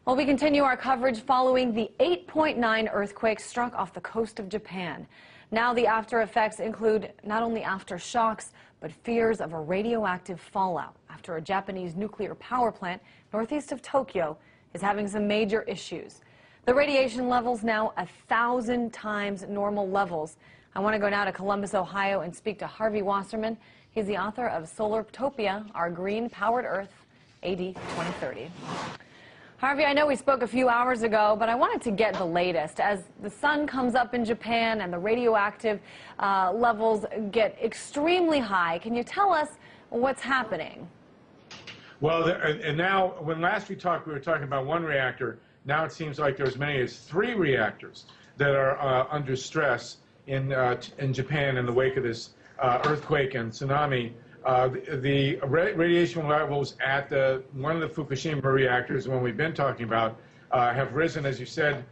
Well, we continue our coverage following the 8.9 earthquake struck off the coast of Japan. Now the after effects include not only aftershocks, but fears of a radioactive fallout after a Japanese nuclear power plant northeast of Tokyo is having some major issues. The radiation levels now 1,000 times normal levels. I want to go now to Columbus, Ohio, and speak to Harvey Wasserman. He's the author of Solartopia, Our Green-Powered Earth, AD 2030. Harvey, I know we spoke a few hours ago, but I wanted to get the latest. As the sun comes up in Japan and the radioactive levels get extremely high, can you tell us what's happening? Well, and now, when last we talked, we were talking about one reactor. Now it seems like there's as many as 3 reactors that are under stress in Japan in the wake of this earthquake and tsunami. The radiation levels at one of the Fukushima reactors, the one we've been talking about, have risen, as you said,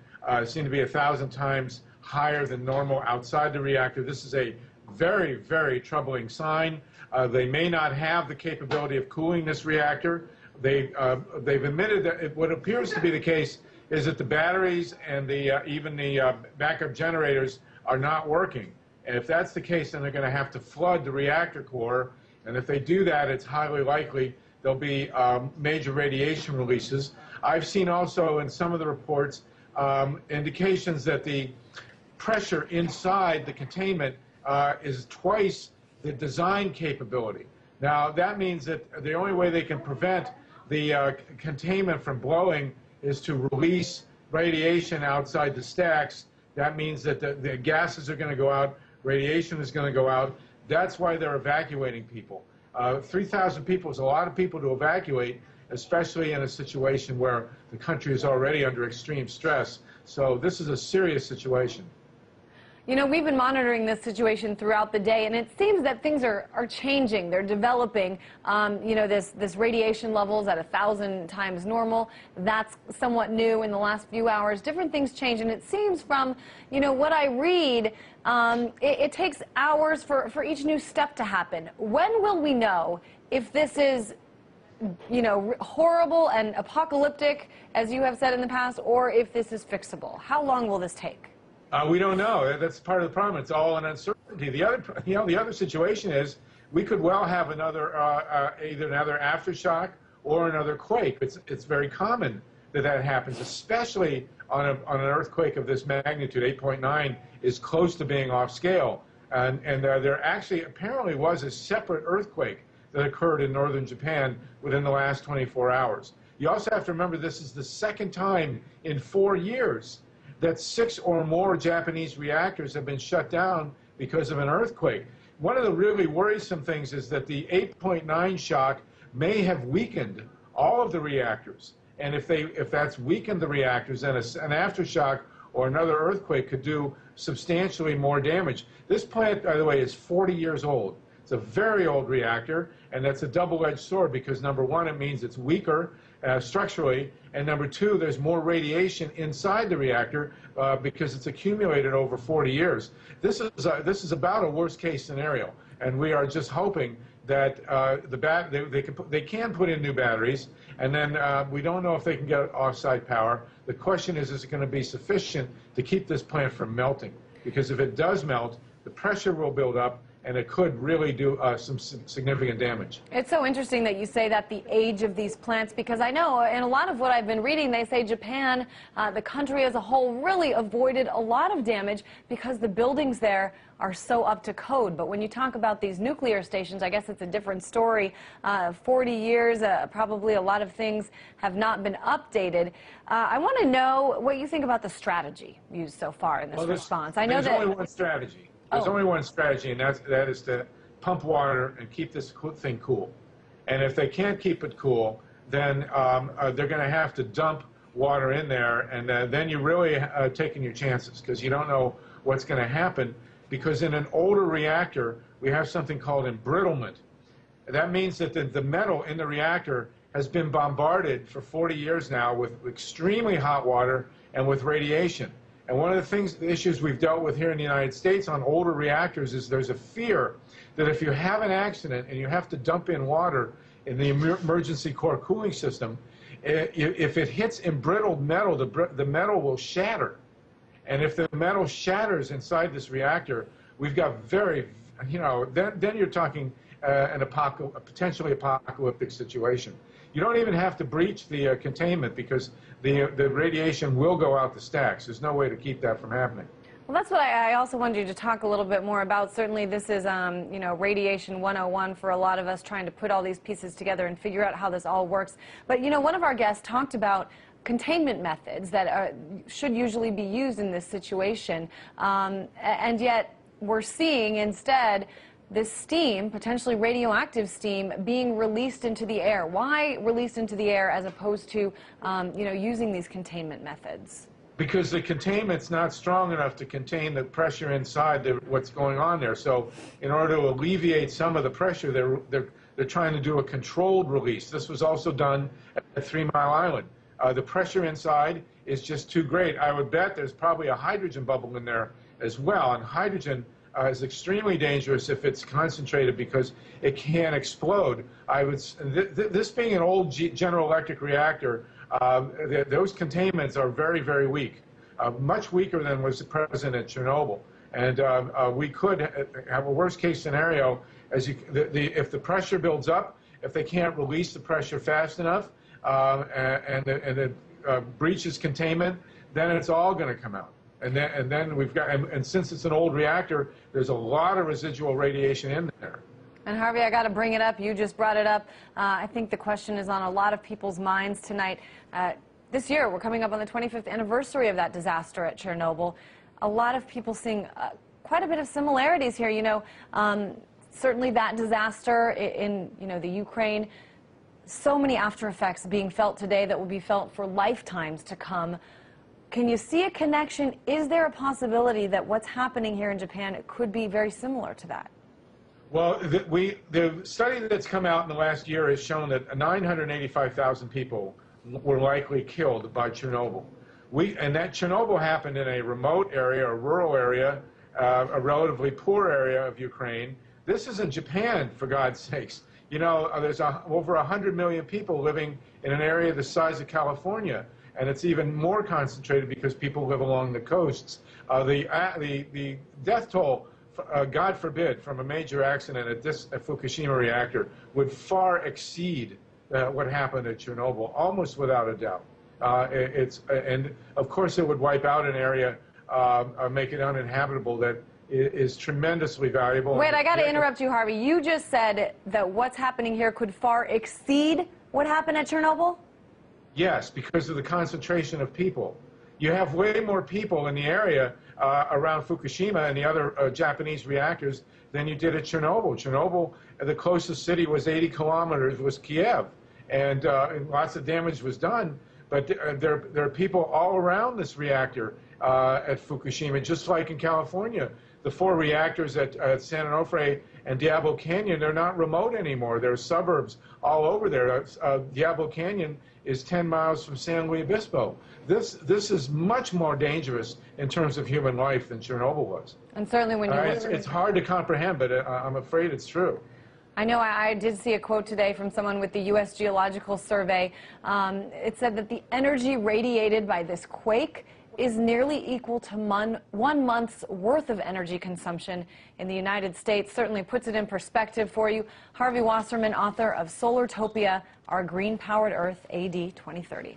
seem to be 1,000 times higher than normal outside the reactor. This is a very, very troubling sign. They may not have the capability of cooling this reactor. They've admitted that what appears to be the case is that the batteries and even the backup generators are not working. And if that's the case, then they're going to have to flood the reactor core. And if they do that, it's highly likely there'll be major radiation releases. I've seen also in some of the reports indications that the pressure inside the containment is twice the design capability. Now, that means that the only way they can prevent the containment from blowing is to release radiation outside the stacks. That means that the gases are going to go out, radiation is going to go out. That's why they're evacuating people. 3,000 people is a lot of people to evacuate, especially in a situation where the country is already under extreme stress. So this is a serious situation. You know, we've been monitoring this situation throughout the day, and it seems that things are changing. They're developing. You know, this radiation levels at 1,000 times normal. That's somewhat new in the last few hours. Different things change, and it seems from, you know, what I read, it takes hours for each new step to happen. When will we know if this is, you know, horrible and apocalyptic, as you have said in the past, or if this is fixable? How long will this take? We don't know. That's part of the problem. It's all an uncertainty. The other situation is we could well have another either another aftershock or another quake. It's very common that happens, especially on an earthquake of this magnitude. 8.9 is close to being off scale, and there actually apparently was a separate earthquake that occurred in northern Japan within the last 24 hours. You also have to remember this is the second time in 4 years that 6 or more Japanese reactors have been shut down because of an earthquake. One of the really worrisome things is that the 8.9 shock may have weakened all of the reactors. And if that's weakened the reactors, then an aftershock or another earthquake could do substantially more damage. This plant, by the way, is 40 years old. It's a very old reactor, and that's a double-edged sword because, number one, it means it's weaker structurally, and number two, there's more radiation inside the reactor because it's accumulated over 40 years. This is about a worst-case scenario, and we are just hoping that they can put in new batteries, and then we don't know if they can get off-site power. The question is it going to be sufficient to keep this plant from melting? Because if it does melt, the pressure will build up, and it could really do some significant damage. It's so interesting that you say that the age of these plants, because I know in a lot of what I've been reading, they say Japan, the country as a whole, really avoided a lot of damage because the buildings there are so up to code. But when you talk about these nuclear stations, I guess it's a different story. 40 years, probably a lot of things have not been updated. I want to know what you think about the strategy used so far in this response. I know there's only one strategy. There's only one strategy, and that is to pump water and keep this thing cool. And if they can't keep it cool, then they're going to have to dump water in there, and then you're really taking your chances because you don't know what's going to happen. Because in an older reactor, we have something called embrittlement. That means that the metal in the reactor has been bombarded for 40 years now with extremely hot water and with radiation. And one of the issues we've dealt with here in the United States on older reactors is there's a fear that if you have an accident and you have to dump in water in the emergency core cooling system, If it hits embrittled metal, the metal will shatter. And if the metal shatters inside this reactor, we've got then you're talking a potentially apocalyptic situation. You don't even have to breach the containment because the radiation will go out the stacks. There's no way to keep that from happening. Well, that's what I also wanted you to talk a little bit more about. Certainly this is, radiation 101 for a lot of us, trying to put all these pieces together and figure out how this all works. But, one of our guests talked about containment methods that should usually be used in this situation, and yet we're seeing instead this steam, potentially radioactive steam, being released into the air. Why released into the air as opposed to, using these containment methods? Because the containment's not strong enough to contain the pressure inside what's going on there. So in order to alleviate some of the pressure, they're trying to do a controlled release. This was also done at 3 Mile Island. The pressure inside is just too great. I would bet there's probably a hydrogen bubble in there as well. And hydrogen is extremely dangerous if it's concentrated because it can explode. This being an old General Electric reactor, those containments are very, very weak, much weaker than was present at Chernobyl. And we could have a worst-case scenario if the pressure builds up, if they can't release the pressure fast enough, and it breaches containment, then it's all going to come out. And then we've got, and since it's an old reactor, there's a lot of residual radiation in there. And Harvey, I got to bring it up. You just brought it up. I think the question is on a lot of people's minds tonight. This year, we're coming up on the 25th anniversary of that disaster at Chernobyl. A lot of people seeing quite a bit of similarities here. Certainly that disaster in the Ukraine. So many after effects being felt today that will be felt for lifetimes to come. Can you see a connection? Is there a possibility that what's happening here in Japan could be very similar to that? Well, the study that's come out in the last year has shown that 985,000 people were likely killed by Chernobyl. And that Chernobyl happened in a remote area, a rural area, a relatively poor area of Ukraine. This is in Japan, for God's sakes. There's over 100 million people living in an area the size of California. And it's even more concentrated because people live along the coasts. The death toll, God forbid, from a major accident at this Fukushima reactor would far exceed what happened at Chernobyl, almost without a doubt. And of course it would wipe out an area, make it uninhabitable that is tremendously valuable. Wait, I got to interrupt you, Harvey. You just said that what's happening here could far exceed what happened at Chernobyl? Yes, because of the concentration of people. You have way more people in the area around Fukushima and the other Japanese reactors than you did at Chernobyl. Chernobyl, the closest city was 80 kilometers, was Kiev, and lots of damage was done. But there are people all around this reactor at Fukushima, just like in California. The 4 reactors at San Onofre and Diablo Canyon, they're not remote anymore. There are suburbs all over there. Diablo Canyon is 10 miles from San Luis Obispo. This is much more dangerous in terms of human life than Chernobyl was. And certainly when you it's hard to comprehend, but I'm afraid it's true. I know I did see a quote today from someone with the U.S. Geological Survey. It said that the energy radiated by this quake is nearly equal to 1 month's worth of energy consumption in the United States. Certainly puts it in perspective for you. Harvey Wasserman, author of Solartopia, Our Green-Powered Earth, AD 2030.